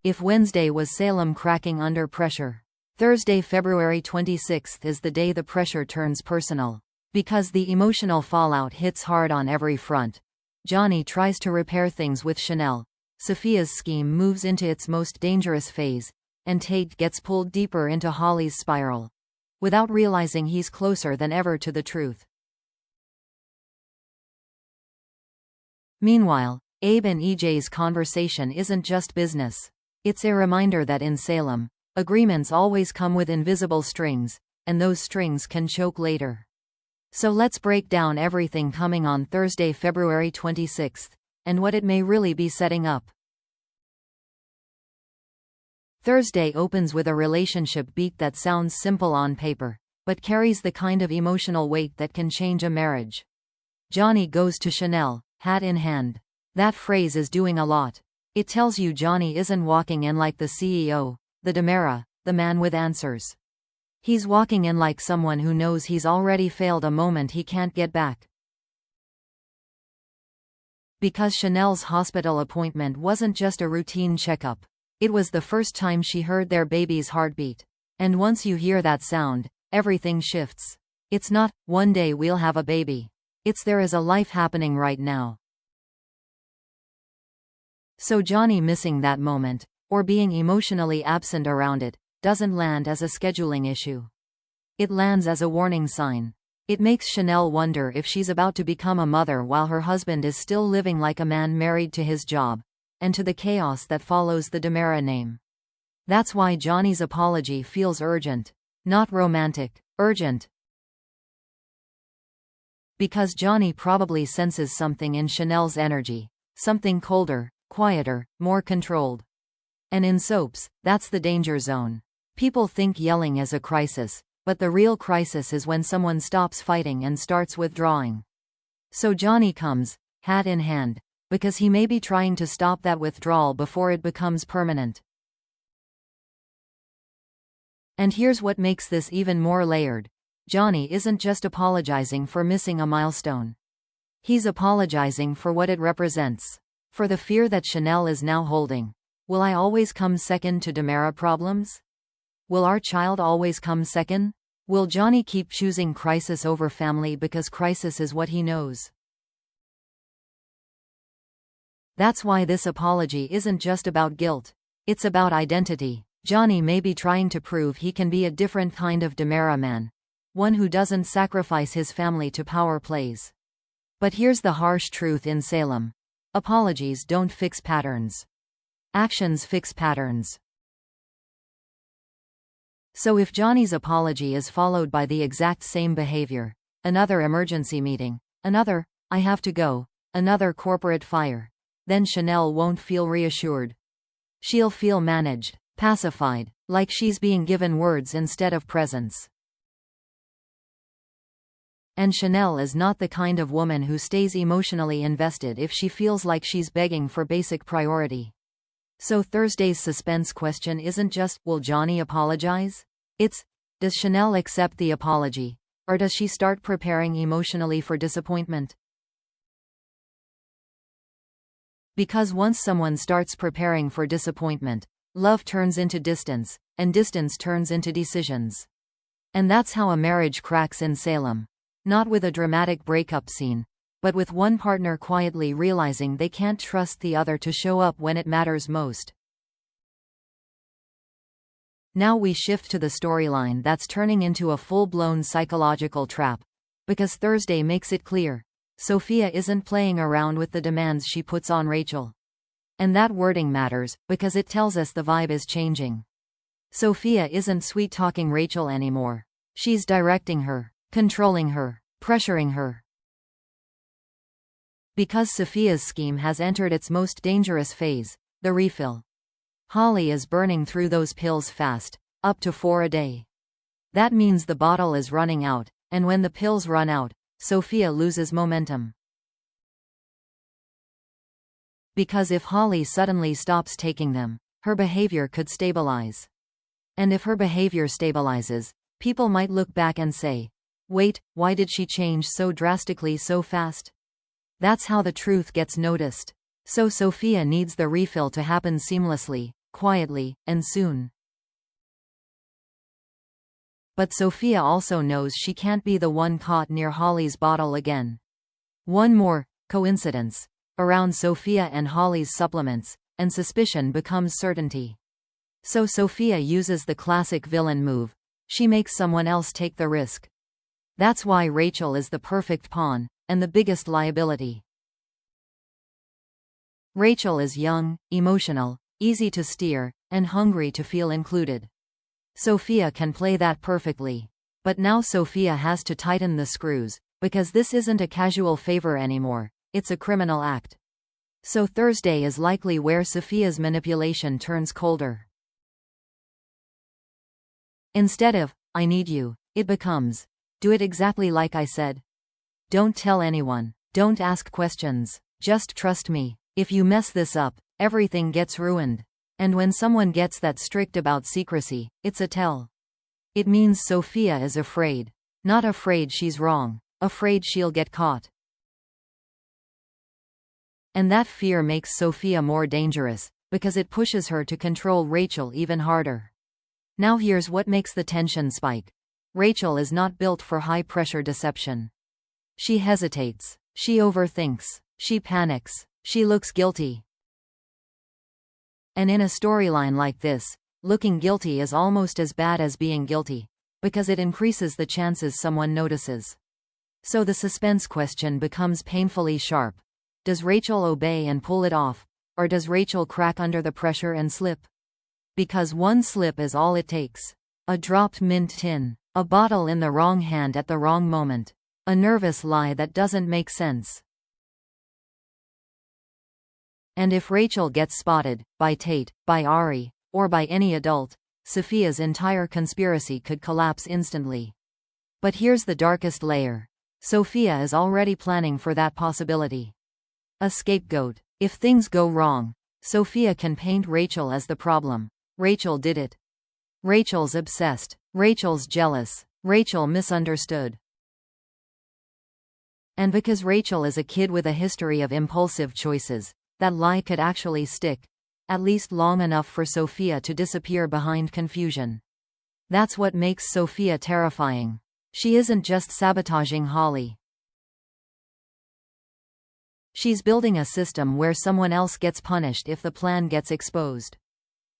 If Wednesday was Salem cracking under pressure, Thursday, February 26th is the day the pressure turns personal. Because the emotional fallout hits hard on every front. Johnny tries to repair things with Chanel. Sophia's scheme moves into its most dangerous phase, and Tate gets pulled deeper into Holly's spiral. Without realizing he's closer than ever to the truth. Meanwhile, Abe and EJ's conversation isn't just business. It's a reminder that in Salem, agreements always come with invisible strings, and those strings can choke later. So let's break down everything coming on Thursday, February 26th, and what it may really be setting up. Thursday opens with a relationship beat that sounds simple on paper, but carries the kind of emotional weight that can change a marriage. Johnny goes to Chanel, hat in hand. That phrase is doing a lot. It tells you Johnny isn't walking in like the CEO, the DiMera, the man with answers. He's walking in like someone who knows he's already failed a moment he can't get back. Because Chanel's hospital appointment wasn't just a routine checkup. It was the first time she heard their baby's heartbeat. And once you hear that sound, everything shifts. It's not, one day we'll have a baby. It's there is a life happening right now. So Johnny missing that moment, or being emotionally absent around it, doesn't land as a scheduling issue. It lands as a warning sign. It makes Chanel wonder if she's about to become a mother while her husband is still living like a man married to his job, and to the chaos that follows the DiMera name. That's why Johnny's apology feels urgent. Not romantic, urgent. Because Johnny probably senses something in Chanel's energy, something colder, quieter, more controlled. And in soaps, that's the danger zone. People think yelling is a crisis, but the real crisis is when someone stops fighting and starts withdrawing. So Johnny comes, hat in hand, because he may be trying to stop that withdrawal before it becomes permanent. And here's what makes this even more layered. Johnny isn't just apologizing for missing a milestone. He's apologizing for what it represents. For the fear that Chanel is now holding. Will I always come second to DiMera problems? Will our child always come second? Will Johnny keep choosing crisis over family because crisis is what he knows? That's why this apology isn't just about guilt. It's about identity. Johnny may be trying to prove he can be a different kind of DiMera man. One who doesn't sacrifice his family to power plays. But here's the harsh truth in Salem. Apologies don't fix patterns. Actions fix patterns. So if Johnny's apology is followed by the exact same behavior, another emergency meeting, another, I have to go, another corporate fire, then Chanel won't feel reassured. She'll feel managed, pacified, like she's being given words instead of presents. And Chanel is not the kind of woman who stays emotionally invested if she feels like she's begging for basic priority. So Thursday's suspense question isn't just, will Johnny apologize? It's, does Chanel accept the apology? Or does she start preparing emotionally for disappointment? Because once someone starts preparing for disappointment, love turns into distance, and distance turns into decisions. And that's how a marriage cracks in Salem. Not with a dramatic breakup scene, but with one partner quietly realizing they can't trust the other to show up when it matters most. Now we shift to the storyline that's turning into a full-blown psychological trap. Because Thursday makes it clear. Sophia isn't playing around with the demands she puts on Rachel. And that wording matters, because it tells us the vibe is changing. Sophia isn't sweet-talking Rachel anymore. She's directing her, controlling her, pressuring her. Because Sophia's scheme has entered its most dangerous phase, the refill. Holly is burning through those pills fast, up to 4 a day. That means the bottle is running out, and when the pills run out, Sophia loses momentum. Because if Holly suddenly stops taking them, her behavior could stabilize. And if her behavior stabilizes, people might look back and say, wait, why did she change so drastically so fast? That's how the truth gets noticed. So Sophia needs the refill to happen seamlessly, quietly, and soon. But Sophia also knows she can't be the one caught near Holly's bottle again. One more coincidence around Sophia and Holly's supplements, and suspicion becomes certainty. So Sophia uses the classic villain move. She makes someone else take the risk. That's why Rachel is the perfect pawn, and the biggest liability. Rachel is young, emotional, easy to steer, and hungry to feel included. Sophia can play that perfectly. But now Sophia has to tighten the screws, because this isn't a casual favor anymore, it's a criminal act. So Thursday is likely where Sophia's manipulation turns colder. Instead of, "I need you," it becomes, "Do it exactly like I said. Don't tell anyone. Don't ask questions. Just trust me. If you mess this up, everything gets ruined." And when someone gets that strict about secrecy, it's a tell. It means Sophia is afraid. Not afraid she's wrong. Afraid she'll get caught. And that fear makes Sophia more dangerous, because it pushes her to control Rachel even harder. Now here's what makes the tension spike. Rachel is not built for high-pressure deception. She hesitates. She overthinks. She panics. She looks guilty. And in a storyline like this, looking guilty is almost as bad as being guilty, because it increases the chances someone notices. So the suspense question becomes painfully sharp. Does Rachel obey and pull it off, or does Rachel crack under the pressure and slip? Because one slip is all it takes. A dropped mint tin, a bottle in the wrong hand at the wrong moment, a nervous lie that doesn't make sense. And if Rachel gets spotted, by Tate, by Ari, or by any adult, Sophia's entire conspiracy could collapse instantly. But here's the darkest layer. Sophia is already planning for that possibility. A scapegoat. If things go wrong, Sophia can paint Rachel as the problem. Rachel did it. Rachel's obsessed. Rachel's jealous. Rachel misunderstood. And because Rachel is a kid with a history of impulsive choices, that lie could actually stick, at least long enough for Sophia to disappear behind confusion. That's what makes Sophia terrifying. She isn't just sabotaging Holly. She's building a system where someone else gets punished if the plan gets exposed.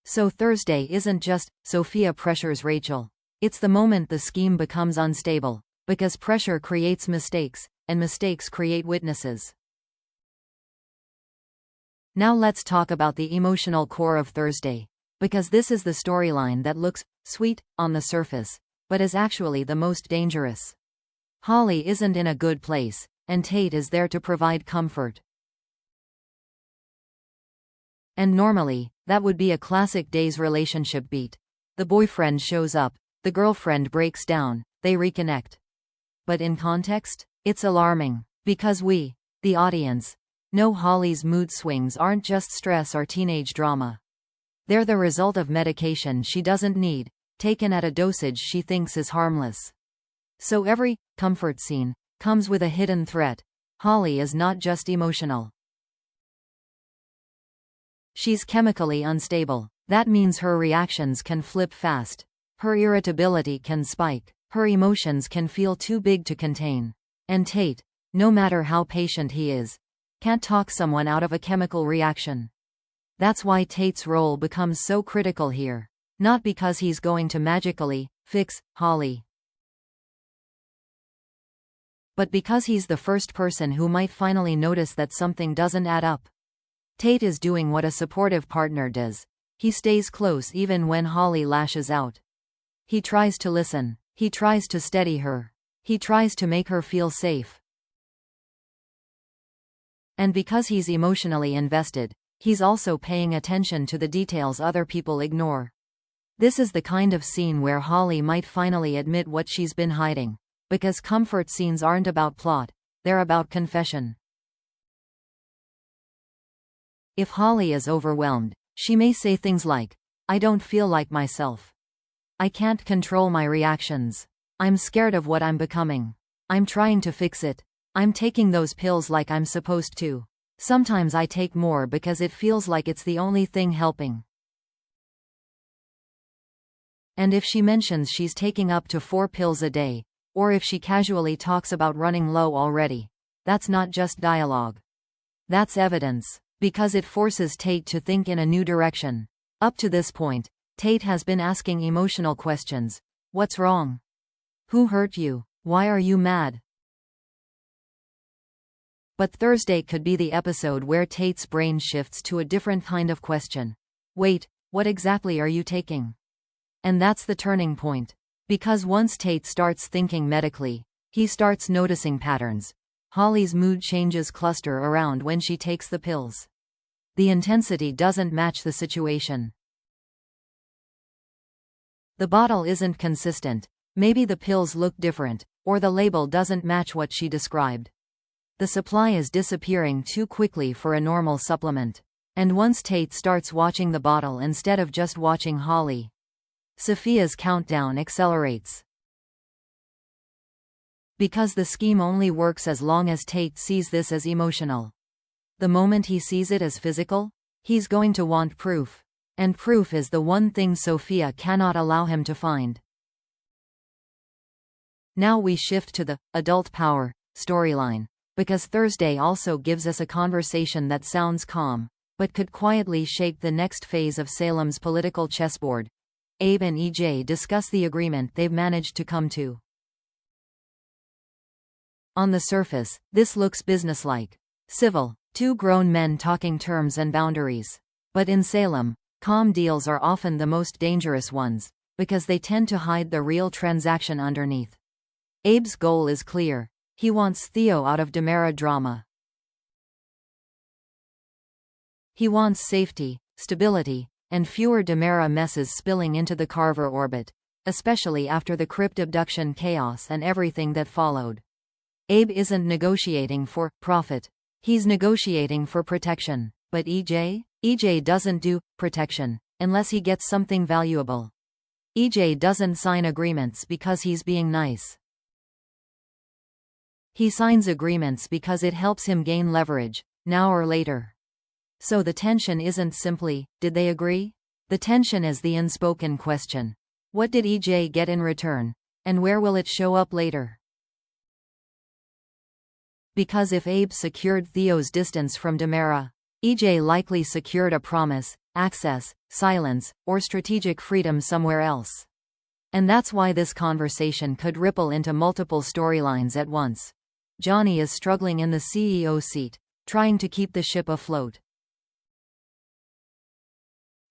So Thursday isn't just, Sophia pressures Rachel. It's the moment the scheme becomes unstable, because pressure creates mistakes, and mistakes create witnesses. Now let's talk about the emotional core of Thursday, because this is the storyline that looks sweet on the surface, but is actually the most dangerous. Holly isn't in a good place, and Tate is there to provide comfort. And normally, that would be a classic day's relationship beat. The boyfriend shows up, the girlfriend breaks down, they reconnect. But in context, it's alarming, because we, the audience, know Holly's mood swings aren't just stress or teenage drama. They're the result of medication she doesn't need, taken at a dosage she thinks is harmless. So every comfort scene comes with a hidden threat. Holly is not just emotional. She's chemically unstable. That means her reactions can flip fast. Her irritability can spike. Her emotions can feel too big to contain. And Tate, no matter how patient he is, can't talk someone out of a chemical reaction. That's why Tate's role becomes so critical here. Not because he's going to magically fix Holly, but because he's the first person who might finally notice that something doesn't add up. Tate is doing what a supportive partner does. He stays close even when Holly lashes out. He tries to listen. He tries to steady her. He tries to make her feel safe. And because he's emotionally invested, he's also paying attention to the details other people ignore. This is the kind of scene where Holly might finally admit what she's been hiding. Because comfort scenes aren't about plot, they're about confession. If Holly is overwhelmed, she may say things like, "I don't feel like myself. I can't control my reactions. I'm scared of what I'm becoming. I'm trying to fix it. I'm taking those pills like I'm supposed to. Sometimes I take more because it feels like it's the only thing helping. And if she mentions she's taking up to 4 pills a day, or if she casually talks about running low already, that's not just dialogue. That's evidence, because it forces Tate to think in a new direction. Up to this point, Tate has been asking emotional questions. What's wrong? Who hurt you? Why are you mad? But Thursday could be the episode where Tate's brain shifts to a different kind of question. Wait, what exactly are you taking? And that's the turning point. Because once Tate starts thinking medically, he starts noticing patterns. Holly's mood changes cluster around when she takes the pills. The intensity doesn't match the situation. The bottle isn't consistent. Maybe the pills look different, or the label doesn't match what she described. The supply is disappearing too quickly for a normal supplement. And once Tate starts watching the bottle instead of just watching Holly, Sophia's countdown accelerates. Because the scheme only works as long as Tate sees this as emotional. The moment he sees it as physical, he's going to want proof. And proof is the one thing Sophia cannot allow him to find. Now we shift to the adult power storyline, because Thursday also gives us a conversation that sounds calm, but could quietly shape the next phase of Salem's political chessboard. Abe and EJ discuss the agreement they've managed to come to. On the surface, this looks businesslike. Civil, 2 grown men talking terms and boundaries. But in Salem, calm deals are often the most dangerous ones, because they tend to hide the real transaction underneath. Abe's goal is clear. He wants Theo out of DiMera drama. He wants safety, stability, and fewer DiMera messes spilling into the Carver orbit, especially after the crypt abduction chaos and everything that followed. Abe isn't negotiating for profit. He's negotiating for protection. But EJ? EJ doesn't do protection unless he gets something valuable. EJ doesn't sign agreements because he's being nice. He signs agreements because it helps him gain leverage, now or later. So the tension isn't simply, did they agree? The tension is the unspoken question. What did EJ get in return? And where will it show up later? Because if Abe secured Theo's distance from DiMera, EJ likely secured a promise, access, silence, or strategic freedom somewhere else. And that's why this conversation could ripple into multiple storylines at once. Johnny is struggling in the CEO seat, trying to keep the ship afloat.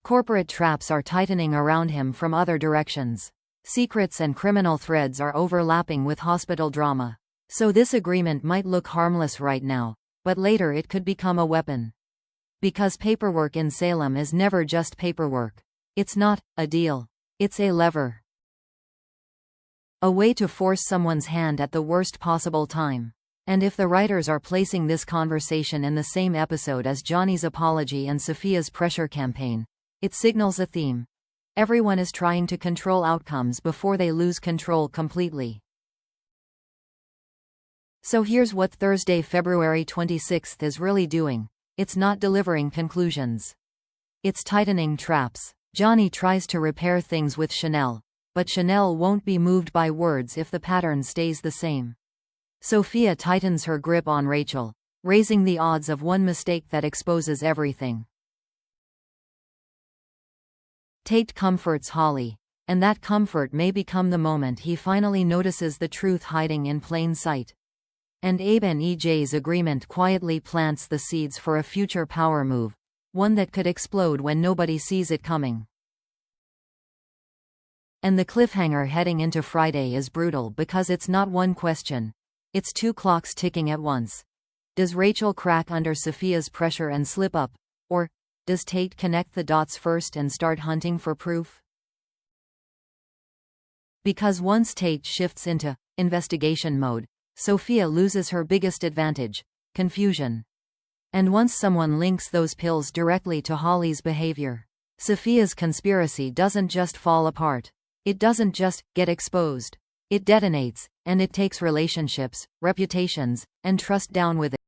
Corporate traps are tightening around him from other directions. Secrets and criminal threads are overlapping with hospital drama. So this agreement might look harmless right now, but later it could become a weapon. Because paperwork in Salem is never just paperwork. It's not a deal. It's a lever. A way to force someone's hand at the worst possible time. And if the writers are placing this conversation in the same episode as Johnny's apology and Sophia's pressure campaign, it signals a theme. Everyone is trying to control outcomes before they lose control completely. So here's what Thursday, February 26th is really doing. It's not delivering conclusions. It's tightening traps. Johnny tries to repair things with Chanel, but Chanel won't be moved by words if the pattern stays the same. Sophia tightens her grip on Rachel, raising the odds of one mistake that exposes everything. Tate comforts Holly, and that comfort may become the moment he finally notices the truth hiding in plain sight. And Abe and EJ's agreement quietly plants the seeds for a future power move, one that could explode when nobody sees it coming. And the cliffhanger heading into Friday is brutal because it's not one question. It's 2 clocks ticking at once. Does Rachel crack under Sophia's pressure and slip up? Or does Tate connect the dots first and start hunting for proof? Because once Tate shifts into investigation mode, Sophia loses her biggest advantage, confusion. And once someone links those pills directly to Holly's behavior, Sophia's conspiracy doesn't just fall apart. It doesn't just get exposed. It detonates, and it takes relationships, reputations, and trust down with it.